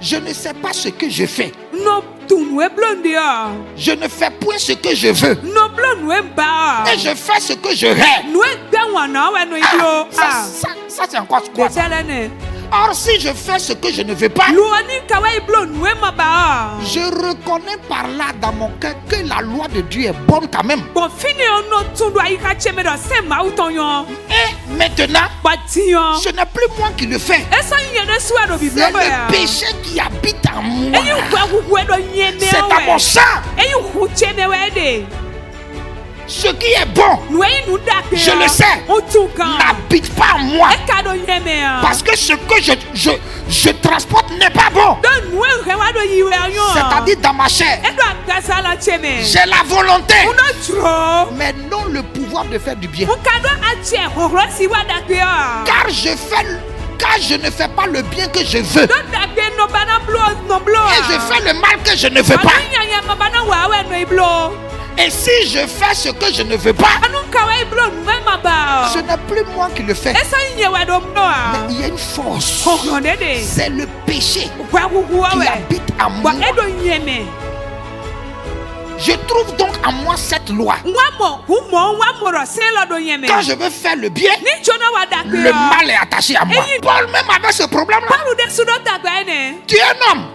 Je ne sais pas ce que je fais. No tunwe blondia. Je ne fais point ce que je veux. No blonwe ba. Et je fais ce que je hais. Noe gbanwana we no iblo. Ça c'est encore quoi ça? Or, si je fais ce que je ne veux pas, je reconnais par là dans mon cœur que la loi de Dieu est bonne quand même. Et maintenant, ce n'est plus moi qui le fais. C'est le péché qui habite en moi. C'est dans mon sang. Ce qui est bon, je le sais, n'habite pas en moi. Parce que ce que je transporte n'est pas bon. C'est-à-dire dans ma chair. J'ai la volonté, mais non le pouvoir de faire du bien. Car je ne fais pas le bien que je veux. Et je fais le mal que je ne veux pas. Et si je fais ce que je ne veux pas, ce n'est plus moi qui le fais. Mais il y a une force. C'est le péché qui habite en moi. Je trouve donc en moi cette loi. Quand je veux faire le bien, le mal est attaché à moi. Paul même avait ce problème-là. Tu es un homme.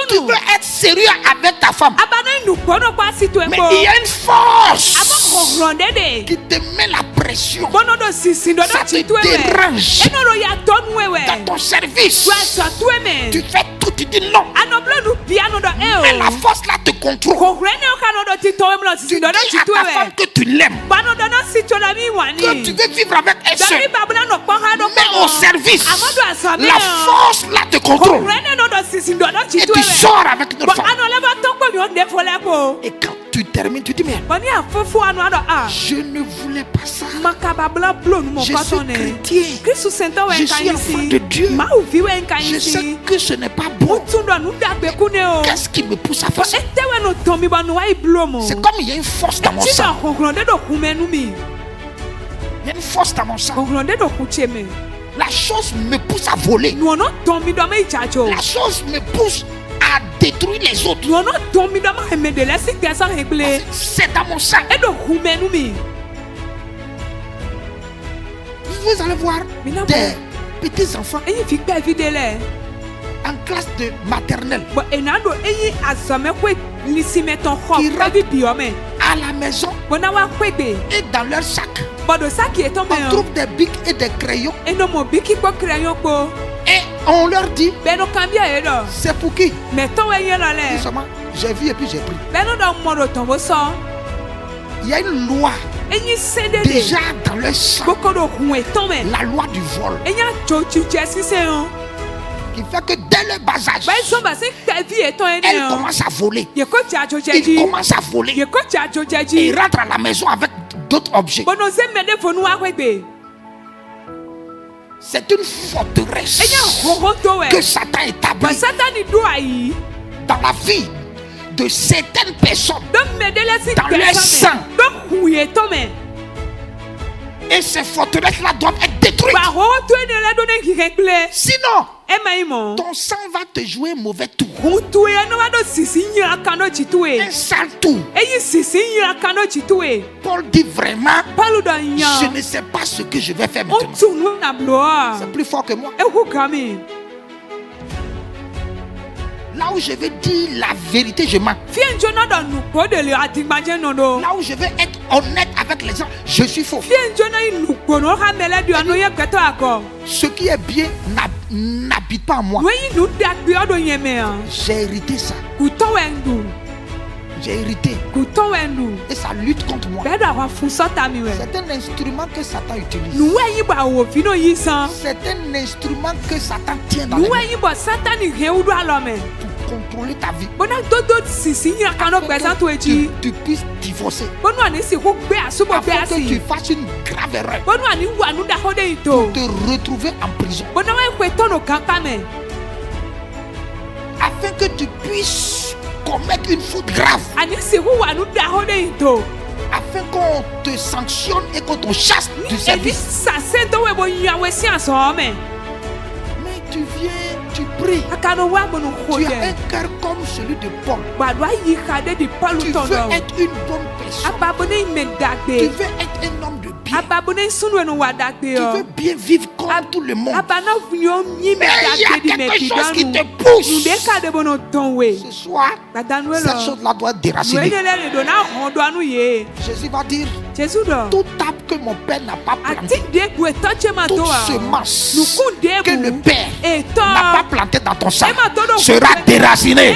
Tu veux être sérieux avec ta femme. Mais il y a une force qui te met la pression. Ça te dérange. Dans ton service, tu fais tout, tu dis non. Mais la force là te contrôle. Tu dis à ta femme que tu l'aimes, que tu veux vivre avec elle seule. Mais au service, la force là te contrôle. Et tu sors avec notre femme. Et quand tu termines, tu dis mais je ne voulais pas ça. Je suis chrétien. Je suis enfant de Dieu. Je sais que ce n'est pas bon. Qu'est-ce qui me pousse à faire ça? C'est comme il y a une force dans mon sang. Il y a une force dans mon sang. La chose me pousse à voler. La chose me pousse à détruire les autres. C'est dans mon sang. Vous allez voir des petits enfants en classe de maternelle qui rentrent à la maison et dans leur sac on trouve des bics et des crayons et on leur dit c'est pour qui? J'ai vu et puis j'ai pris. Il y a une loi déjà dans leur sang, la loi du vol, qui fait que dès le bas âge, elle commence à voler. Il commence à voler. Et il rentre à la maison avec d'autres objets. C'est une forteresse que Satan établit dans la vie de certaines personnes, dans leur sang. Et ces forteresses-là doivent être détruites. Sinon, ton sang va te jouer un mauvais tour. Un sale tour. Paul dit vraiment, je ne sais pas ce que je vais faire maintenant. C'est plus fort que moi. Là où je vais dire la vérité, je mens. Là où je vais être honnête avec les gens, je suis faux. Ce qui est bien n'habite pas en moi. J'ai hérité ça. J'ai hérité. Et ça lutte contre moi. C'est un instrument que Satan utilise. C'est un instrument que Satan tient dans les mains pour contrôler ta vie. Tu puisses divorcer. Afin que tu fasses une grave erreur. Pour te retrouver en prison. Afin que tu puisses commettre une faute grave. Afin qu'on te sanctionne et qu'on te chasse du service. Mais tu viens tu pries, tu as un cœur comme celui de Paul. Tu veux être une bonne personne. Tu veux être un homme de bien. Tu veux bien vivre comme tout le monde. Mais il y a quelque chose qui te pousse. Ce soir, cette chose-là doit être déracinée. Jésus va dire, tout arbre que mon Père n'a pas planté, toute semence que le Père n'a pas planté dans ton sein sera déracinée.